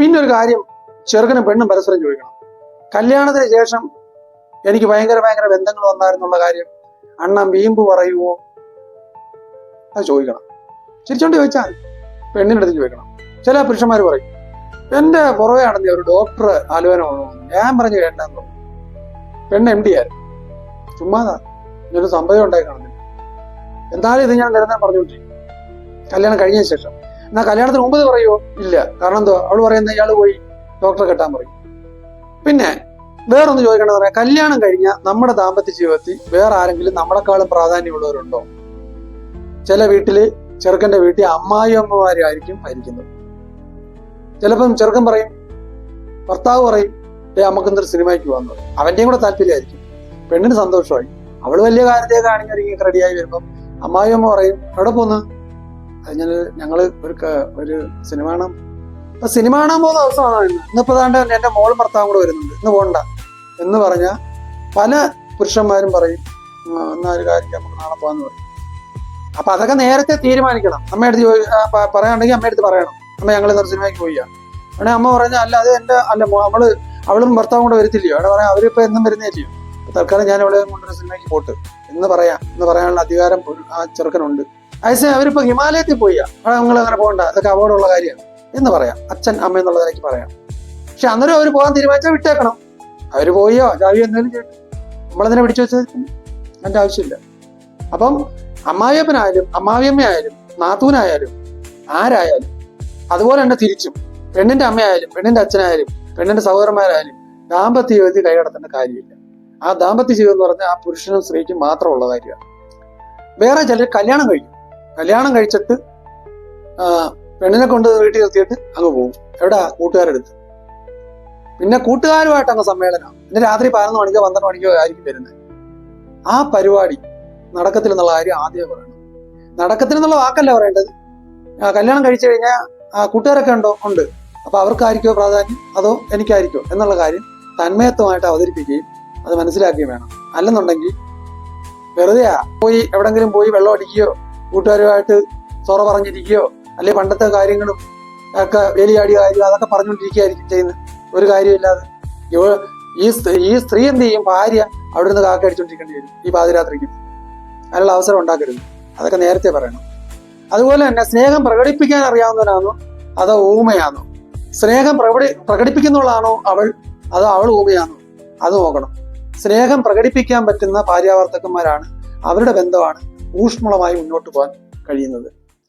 പിന്നെ ഒരു കാര്യം, ചെറുക്കനും പെണ്ണും പരസ്പരം ചോദിക്കണം. കല്യാണത്തിന് ശേഷം എനിക്ക് ഭയങ്കര ബന്ധങ്ങൾ വന്നായിരുന്നുള്ള കാര്യം അണ്ണൻ വീമ്പ് പറയുവോ? അത് ചോദിക്കണം. ചിരിച്ചോണ്ട് ചോദിച്ചാൽ പെണ്ണിൻ്റെ അടുത്ത് ചോദിക്കണം. ചില പുരുഷന്മാർ പറയും, എന്റെ പുറകെ നടന്ന ഒരു ഡോക്ടർ ആലോചന വേണോ? ഞാൻ പറഞ്ഞു വേണ്ടെന്ന് പറഞ്ഞു. പെണ്ണ് MD ആയിരുന്നു. ചുമ്മാതാ, ഇങ്ങനൊരു സംഭവം ഉണ്ടായി കാണുന്നില്ല. എന്തായാലും ഇത് ഞാൻ നിരന്തരം പറഞ്ഞുകൊണ്ടിരിക്കും കല്യാണം കഴിഞ്ഞ ശേഷം. എന്നാൽ കല്യാണത്തിന് മുമ്പ് പറയുമോ? ഇല്ല. കാരണം എന്തോ അവള് പറയുന്നത് ഇയാള് പോയി ഡോക്ടറെ കെട്ടാൻ പറയും. പിന്നെ വേറൊന്ന് ചോദിക്കണമെന്ന് പറയാം, കല്യാണം കഴിഞ്ഞ നമ്മുടെ ദാമ്പത്യ ജീവിതത്തിൽ വേറെ ആരെങ്കിലും നമ്മളെക്കാളും പ്രാധാന്യമുള്ളവരുണ്ടോ? ചില വീട്ടില്, ചെറുക്കന്റെ വീട്ടിൽ അമ്മായിയമ്മമാരായിരിക്കും ഭരിക്കുന്നത്. ചിലപ്പം ചെറുക്കൻ പറയും, ഭർത്താവ് പറയും, നമുക്കെന്തൊരു സിനിമയ്ക്ക് പോകാന്ന് പറയും. അവന്റെയും കൂടെ താല്പര്യമായിരിക്കും. പെണ്ണിന് സന്തോഷമായി. അവള് വലിയ കാര്യത്തേക്ക് ആണെങ്കിൽ റെഡിയായി വരുമ്പം അമ്മായിയമ്മ പറയും, എവിടെ പോന്ന്? അത് ഞങ്ങള് ഒരു സിനിമ കാണാൻ. അപ്പൊ സിനിമ കാണാൻ പോകുന്ന ദിവസമാണ് ഇന്നിപ്പോ താണ്ട് എന്റെ മോളും ഭർത്താവും കൂടെ വരുന്നുണ്ട്, ഇന്ന് പോകണ്ട എന്ന് പറഞ്ഞ പല പുരുഷന്മാരും പറയും, എന്നാ ഒരു കാര്യം നമുക്ക് നാളെ പോകാന്ന് പറയും. അപ്പൊ അതൊക്കെ നേരത്തെ തീരുമാനിക്കണം. അമ്മയടുത്ത് പറയാണെങ്കിൽ അമ്മയടുത്ത് പറയണം, അമ്മ ഞങ്ങൾ ഇന്നൊരു സിനിമയ്ക്ക് പോയാ. വേണേ അമ്മ പറഞ്ഞാൽ അല്ല, അത് എന്റെ അല്ല, അവളും ഭർത്താവും കൂടെ വരത്തില്ലയോ? അവിടെ പറയാം, അവരിപ്പോ എന്നും വരുന്നേല്ലയോ, തൽക്കാലം ഞാൻ അവളെ കൊണ്ടൊരു സിനിമയ്ക്ക് പോട്ട് എന്ന് പറയാനുള്ള അധികാരം ആ ചെറുക്കനുണ്ട്. അതേസമയം അവരിപ്പോ ഹിമാലയത്തിൽ പോയാ, അവിടെ നിങ്ങൾ അങ്ങനെ പോകണ്ട, അതൊക്കെ അപകടമുള്ള കാര്യമാണ് എന്ന് പറയാം. അച്ഛൻ അമ്മ എന്നുള്ളതിലേക്ക് പറയാം. പക്ഷെ അന്നേരം അവർ പോകാൻ തീരുമാനിച്ചാൽ വിട്ടേക്കണം. അവര് പോയോ ചാവിയോ എന്തെങ്കിലും ചെയ്യട്ടെ, നമ്മളതിനെ പിടിച്ചു വെച്ചത് അതിന്റെ ആവശ്യമില്ല. അപ്പം അമ്മായിയപ്പനായാലും അമ്മാവിയമ്മയായാലും നാത്തൂനായാലും ആരായാലും അതുപോലെ തന്നെ തിരിച്ചും പെണ്ണിന്റെ അമ്മയായാലും പെണ്ണിന്റെ അച്ഛനായാലും പെണ്ണിന്റെ സഹോദരന്മാരായാലും ദാമ്പത്യ ജീവിതത്തിൽ കൈകടത്തേണ്ട കാര്യമില്ല. ആ ദാമ്പത്യ ജീവിതം എന്ന് പറഞ്ഞാൽ ആ പുരുഷനും സ്ത്രീക്കും മാത്രമുള്ള കാര്യമാണ്. വേറെ ചിലർ കല്യാണം കഴിച്ചിട്ട് പെണ്ണിനെ കൊണ്ട് വീട്ടിൽ നിർത്തിയിട്ട് അങ്ങ് പോകും. എവിടെ? കൂട്ടുകാരെടുത്ത്. പിന്നെ കൂട്ടുകാരുമായിട്ട് അങ്ങ് സമ്മേളനം. പിന്നെ രാത്രി 11 മണിക്കോ 12 മണിക്കോ ആയിരിക്കും വരുന്നത്. ആ പരിപാടി നടക്കത്തില്ലെന്നുള്ള കാര്യം ആദ്യമേ പറയണം. നടക്കത്തില്ലെന്നുള്ള വാക്കല്ല പറയേണ്ടത്. കല്യാണം കഴിച്ചു കഴിഞ്ഞാൽ കൂട്ടുകാരൊക്കെ ഉണ്ട്, അപ്പൊ അവർക്കായിരിക്കോ പ്രാധാന്യം അതോ എനിക്കായിരിക്കോ എന്നുള്ള കാര്യം തന്മയത്വമായിട്ട് അവതരിപ്പിക്കുകയും അത് മനസ്സിലാക്കുകയും വേണം. അല്ലെന്നുണ്ടെങ്കിൽ വെറുതെ എവിടെങ്കിലും പോയി വെള്ളം അടിക്കുകയോ കൂട്ടുകാരുമായിട്ട് സൊറ പറഞ്ഞിരിക്കുകയോ അല്ലെങ്കിൽ പണ്ടത്തെ കാര്യങ്ങളും ഒക്കെ വേലിയാടിയ കാര്യം അതൊക്കെ പറഞ്ഞുകൊണ്ടിരിക്കുകയായിരിക്കും ചെയ്യുന്നത്. ഒരു കാര്യമില്ലാതെ ഈ സ്ത്രീ എന്ത് ചെയ്യും? ഭാര്യ അവിടെ നിന്ന് കാക്ക അടിച്ചുകൊണ്ടിരിക്കേണ്ടി വരും ഈ പാതിരാത്രിക്ക്. അതിനുള്ള അവസരം ഉണ്ടാക്കരുത്. അതൊക്കെ നേരത്തെ പറയണം. അതുപോലെ തന്നെ സ്നേഹം പ്രകടിപ്പിക്കാൻ അറിയാവുന്നവനാണോ അതോ ഊമയാണോ? സ്നേഹം പ്രകടിപ്പിക്കുന്നവളാണോ അതോ അവൾ ഊമയാണോ? അത് നോക്കണം. സ്നേഹം പ്രകടിപ്പിക്കാൻ പറ്റുന്ന ഭാര്യാഭർത്താക്കന്മാരാണ്, അവരുടെ ബന്ധമാണ് ഊഷ്മളമായി മുന്നോട്ട് പോകാൻ കഴിയുന്നത്.